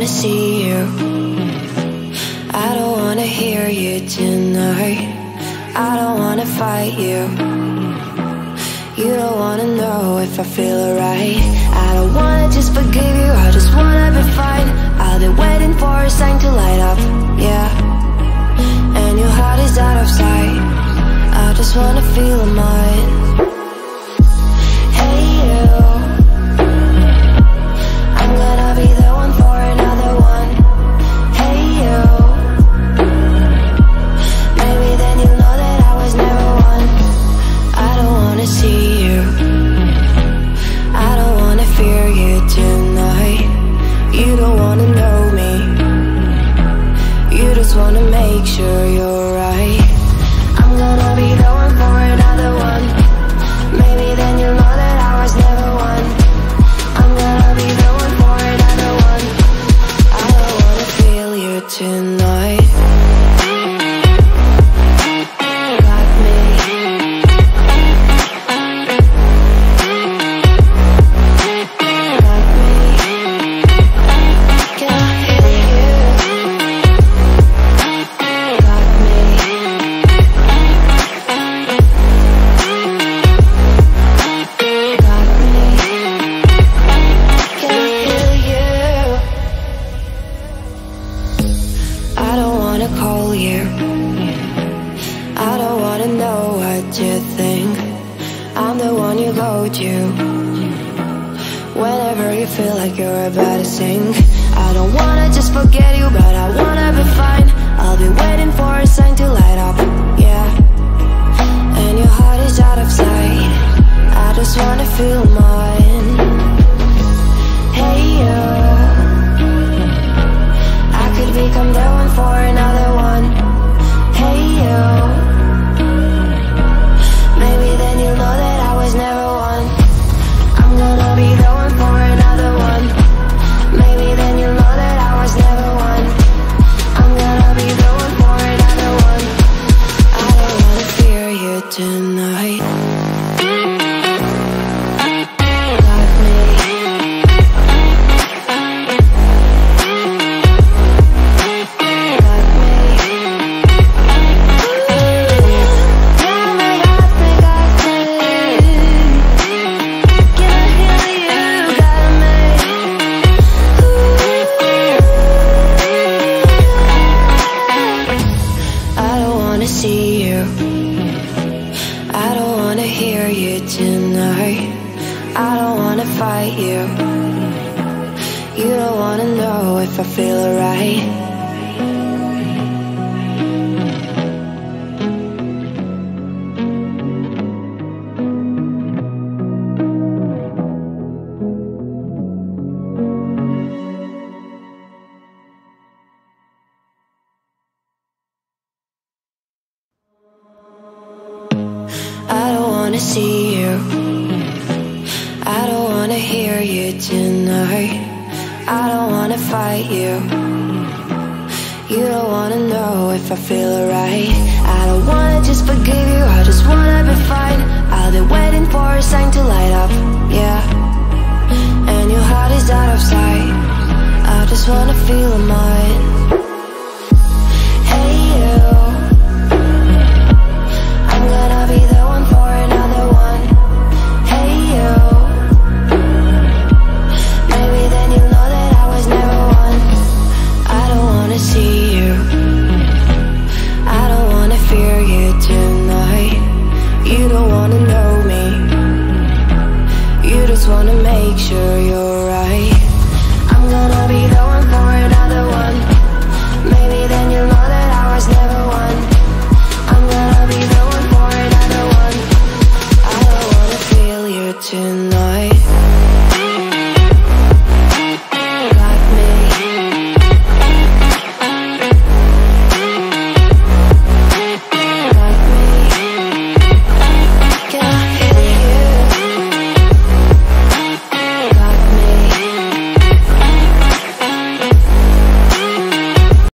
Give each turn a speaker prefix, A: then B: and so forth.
A: see you. I don't wanna hear you tonight. I don't wanna fight you. You don't wanna know if I feel alright. I don't wanna just forgive you, I just wanna be fine. I've been waiting for a sign to light up, yeah. And your heart is out of sight. I just wanna feel mine. Hey you, I'm gonna be the one for another one. Hey you, maybe then you'll know that I was never one. I don't wanna see you, I don't wanna fear you tonight. You don't wanna know me, you just wanna make sure you're right. I'm gonna be the one for another one. Maybe then you'll know that I was never one. I'm gonna be the one for another one. I don't wanna feel you tonight. Got me. Got me. Can I feel you? Got me. Got me. Can I feel you? I don't wanna call you. I don't wanna know what you think. I'm the one you go to whenever you feel like you're about to sink. I don't wanna just forget you, but I wanna be fine. I'll be waiting for a sign to light up, yeah. And your heart is out of sight. I just wanna feel mine. Hey you, I could become the one for another one. Hey you, maybe then you'll know that I was never one. I'm gonna be the one for another one. Maybe then you'll know that I was never one. I'm gonna be the one for another one. I don't wanna fear you tonight. Got me. Got me. Yeah, I got me. Can I hear you? Got me. I don't wanna see you, I don't wanna hear you tonight. I don't wanna fight you. You don't wanna know if I feel alright. I don't wanna see you, I don't wanna hear you tonight. I don't wanna fight you. You don't wanna know if I feel alright. I don't wanna just forgive you, I just wanna be fine. I've been waiting for a sign to light up, yeah. And your heart is out of sight. I just wanna feel mine.